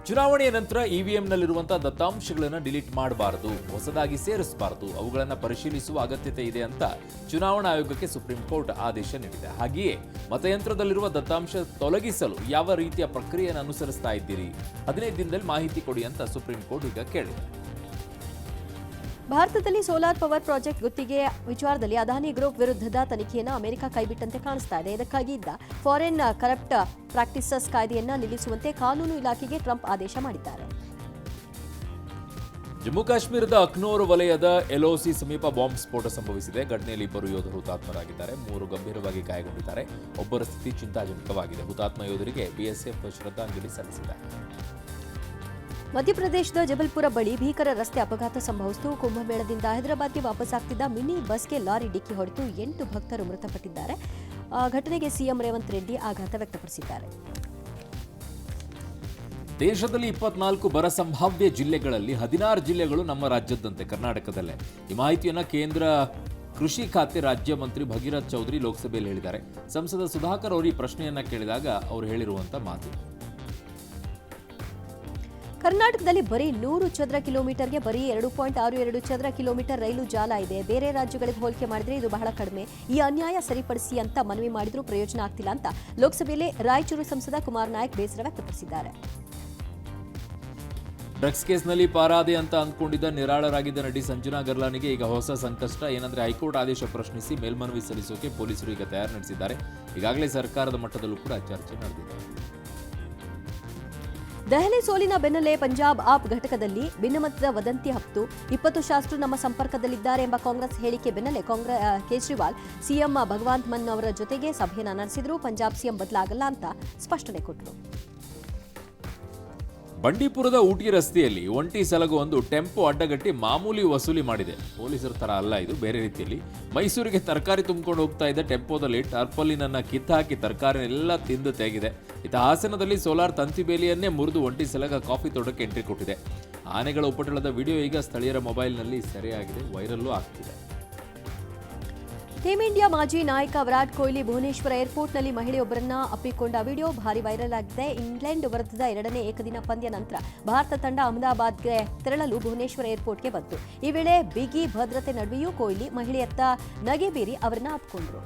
ಚುನಾವಣೆಯ ನಂತರ ಇವಿಎಂನಲ್ಲಿರುವಂತಹ ದತ್ತಾಂಶಗಳನ್ನು ಡಿಲೀಟ್ ಮಾಡಬಾರದು, ಹೊಸದಾಗಿ ಸೇರಿಸಬಾರದು, ಅವುಗಳನ್ನು ಪರಿಶೀಲಿಸುವ ಅಗತ್ಯತೆ ಇದೆ ಅಂತ ಚುನಾವಣಾ ಆಯೋಗಕ್ಕೆ ಸುಪ್ರೀಂ ಕೋರ್ಟ್ ಆದೇಶ ನೀಡಿದೆ. ಹಾಗೆಯೇ ಮತಯಂತ್ರದಲ್ಲಿರುವ ದತ್ತಾಂಶ ತೊಲಗಿಸಲು ಯಾವ ರೀತಿಯ ಪ್ರಕ್ರಿಯೆಯನ್ನು ಅನುಸರಿಸ್ತಾ ಇದ್ದೀರಿ, 15 ದಿನದಲ್ಲಿ ಮಾಹಿತಿ ಕೊಡಿ ಅಂತ ಸುಪ್ರೀಂ ಕೋರ್ಟ್ ಈಗ ಕೇಳಿದೆ. ಭಾರತದಲ್ಲಿ ಸೋಲಾರ್ ಪವರ್ ಪ್ರಾಜೆಕ್ಟ್ ಗುತ್ತಿಗೆ ವಿಚಾರದಲ್ಲಿ ಅದಾನಿ ಗ್ರೂಪ್ ವಿರುದ್ಧದ ತನಿಖೆಯನ್ನು ಅಮೆರಿಕ ಕೈಬಿಟ್ಟಂತೆ ಕಾಣಿಸ್ತಾ ಇದೆ. ಇದಕ್ಕಾಗಿ ಇದ್ದ ಫಾರಿನ್ ಕರಪ್ಟ್ ಪ್ರಾಕ್ಟೀಸಸ್ ಕಾಯ್ದೆಯನ್ನು ನಿಲ್ಲಿಸುವಂತೆ ಕಾನೂನು ಇಲಾಖೆಗೆ ಟ್ರಂಪ್ ಆದೇಶ ಮಾಡಿದ್ದಾರೆ. ಜಮ್ಮು ಕಾಶ್ಮೀರದ ಅಖ್ನೂರ್ ವಲಯದ ಎಲ್ಒಸಿ ಸಮೀಪ ಬಾಂಬ್ ಸ್ಫೋಟ ಸಂಭವಿಸಿದೆ. ಘಟನೆಯಲ್ಲಿ 2 ಯೋಧರು ಹುತಾತ್ಮರಾಗಿದ್ದಾರೆ, 3 ಗಂಭೀರವಾಗಿ ಗಾಯಗೊಂಡಿದ್ದಾರೆ. ಒಬ್ಬರ ಸ್ಥಿತಿ ಚಿಂತಾಜನಕವಾಗಿದೆ. ಹುತಾತ್ಮ ಯೋಧರಿಗೆ ಬಿಎಸ್ಎಫ್ ಶ್ರದ್ಧಾಂಜಲಿ ಸಲ್ಲಿಸಿದೆ. ಮಧ್ಯಪ್ರದೇಶದ ಜಬಲ್ಪುರ ಬಳಿ ಭೀಕರ ರಸ್ತೆ ಅಪಘಾತ ಸಂಭವಿಸಿತು. ಕುಂಭಮೇಳದಿಂದ ಹೈದರಾಬಾದ್ಗೆ ವಾಪಸ್ಸಾಗ್ತಿದ್ದ ಮಿನಿ ಬಸ್ಗೆ ಲಾರಿ ಡಿಕ್ಕಿ ಹೊಡೆದು 8 ಭಕ್ತರು ಮೃತಪಟ್ಟಿದ್ದಾರೆ. ಘಟನೆಗೆ ಸಿಎಂ ರೇವಂತ್ ರೆಡ್ಡಿ ಆಘಾತ ವ್ಯಕ್ತಪಡಿಸಿದ್ದಾರೆ. ದೇಶದಲ್ಲಿ 24 ಬರ ಸಂಭಾವ್ಯ ಜಿಲ್ಲೆಗಳಲ್ಲಿ 16 ಜಿಲ್ಲೆಗಳು ನಮ್ಮ ರಾಜ್ಯದಂತೆ ಕರ್ನಾಟಕದಲ್ಲೇ. ಈ ಮಾಹಿತಿಯನ್ನು ಕೇಂದ್ರ ಕೃಷಿ ಖಾತೆ ರಾಜ್ಯ ಮಂತ್ರಿ ಭಗೀರಥ್ ಚೌಧರಿ ಲೋಕಸಭೆಯಲ್ಲಿ ಹೇಳಿದ್ದಾರೆ. ಸಂಸದ ಸುಧಾಕರ್ ಅವರು ಈ ಪ್ರಶ್ನೆಯನ್ನ ಕೇಳಿದಾಗ ಅವರು ಹೇಳಿರುವಂತ ಮಾತು, ಕರ್ನಾಟಕದಲ್ಲಿ ಬರೀ 100 ಚದರ ಕಿಲೋಮೀಟರ್ಗೆ ಬರೀ 2.62 ಚದರ ಕಿಲೋಮೀಟರ್ ರೈಲು ಜಾಲ ಇದೆ. ಬೇರೆ ರಾಜ್ಯಗಳಿಗೆ ಹೋಲಿಕೆ ಮಾಡಿದ್ರೆ ಇದು ಬಹಳ ಕಡಿಮೆ. ಈ ಅನ್ಯಾಯ ಸರಿಪಡಿಸಿ ಅಂತ ಮನವಿ ಮಾಡಿದ್ರೂ ಪ್ರಯೋಜನ ಆಗ್ತಿಲ್ಲ ಅಂತ ಲೋಕಸಭೆಯಲ್ಲಿ ರಾಯಚೂರು ಸಂಸದ ಕುಮಾರ್ ನಾಯಕ್ ಬೇಸರ ವ್ಯಕ್ತಪಡಿಸಿದ್ದಾರೆ. ಡ್ರಗ್ಸ್ ಕೇಸ್ನಲ್ಲಿ ಪಾರಾದೆ ಅಂತ ಅಂದ್ಕೊಂಡಿದ್ದ ನಿರಾಳರಾಗಿದ್ದ ನಟಿ ಸಂಜನಾ ಗರ್ಲಾನಿಗೆ ಈಗ ಹೊಸ ಸಂಕಷ್ಟ. ಏನಂದ್ರೆ ಹೈಕೋರ್ಟ್ ಆದೇಶ ಪ್ರಶ್ನಿಸಿ ಮೇಲ್ಮನವಿ ಸಲ್ಲಿಸೋಕೆ ಪೊಲೀಸರು ಈಗ ತಯಾರಿ ನಡೆಸಿದ್ದಾರೆ. ಈಗಾಗಲೇ ಸರ್ಕಾರದ ಮಟ್ಟದಲ್ಲೂ ಕೂಡ ಚರ್ಚೆ ನಡೆದಿದೆ. ದೆಹಲಿ ಸೋಲಿನ ಬೆನ್ನಲ್ಲೇ ಪಂಜಾಬ್ ಆಪ್ ಘಟಕದಲ್ಲಿ ಭಿನ್ನಮತದ ವದಂತಿ ಹಬ್ಬಿತು. 20 ಶಾಸಕರು ನಮ್ಮ ಸಂಪರ್ಕದಲ್ಲಿದ್ದಾರೆ ಎಂಬ ಕಾಂಗ್ರೆಸ್ ಹೇಳಿಕೆ ಬೆನ್ನಲ್ಲೇ ಕೇಜ್ರಿವಾಲ್ ಸಿಎಂ ಭಗವಂತ್ ಮಾನ್ ಅವರ ಜೊತೆಗೆ ಸಭೆಯನ್ನ ನಡೆಸಿದ್ರು. ಪಂಜಾಬ್ ಸಿಎಂ ಬದಲಾಗಲ್ಲ ಅಂತ ಸ್ಪಷ್ಟನೆ ಕೊಟ್ಟರು. ಬಂಡೀಪುರದ ಊಟಿ ರಸ್ತೆಯಲ್ಲಿ ಒಂಟಿ ಸಲಗು ಒಂದು ಟೆಂಪೋ ಅಡ್ಡಗಟ್ಟಿ ಮಾಮೂಲಿ ವಸೂಲಿ ಮಾಡಿದೆ. ಪೊಲೀಸರ ತರ ಅಲ್ಲ, ಇದು ಬೇರೆ ರೀತಿಯಲ್ಲಿ. ಮೈಸೂರಿಗೆ ತರಕಾರಿ ತುಂಬಿಕೊಂಡು ಹೋಗ್ತಾ ಇದ್ದ ಟೆಂಪೋದಲ್ಲಿ ಟಾರ್ಪಲಿನನ್ನ ಕಿತ್ತಾಕಿ ತರಕಾರಿನೆಲ್ಲ ತಿಂದು ತೆಗೆದಿದೆ. ಇತ್ತ ಹಾಸನದಲ್ಲಿ ಸೋಲಾರ್ ತಂತಿ ಬೇಲಿಯನ್ನೇ ಮುರಿದು ಒಂಟಿ ಸಲಗ ಕಾಫಿ ತೋಟಕ್ಕೆ ಎಂಟ್ರಿ ಕೊಟ್ಟಿದೆ. ಆನೆಗಳ ಉಪಟಳದ ವಿಡಿಯೋ ಈಗ ಸ್ಥಳೀಯರ ಮೊಬೈಲ್ನಲ್ಲಿ ಸೆರೆಯಾಗಿದೆ, ವೈರಲ್ಲೂ ಆಗ್ತಿದೆ. ಟೀಂ ಇಂಡಿಯಾ ಮಾಜಿ ನಾಯಕ ವಿರಾಟ್ ಕೊಹ್ಲಿ ಭುವನೇಶ್ವರ ಏರ್ಪೋರ್ಟ್ನಲ್ಲಿ ಮಹಿಳೆಯೊಬ್ಬರನ್ನ ಅಪ್ಪಿಕೊಂಡ ವಿಡಿಯೋ ಭಾರಿ ವೈರಲ್ ಆಗಿದೆ. ಇಂಗ್ಲೆಂಡ್ ವಿರುದ್ಧದ 2ನೇ ಏಕದಿನ ಪಂದ್ಯ ನಂತರ ಭಾರತ ತಂಡ ಅಹಮದಾಬಾದ್ಗೆ ತೆರಳಲು ಭುವನೇಶ್ವರ ಏರ್ಪೋರ್ಟ್ಗೆ ಬಂತು. ಈ ವೇಳೆ ಬಿಗಿ ಭದ್ರತೆ ನಡುವೆಯೂ ಕೊಹ್ಲಿ ಮಹಿಳೆಯತ್ತ ನಗೆ ಬೀರಿ ಅವರನ್ನ ಅಪ್ಪಿಕೊಂಡ್ರು.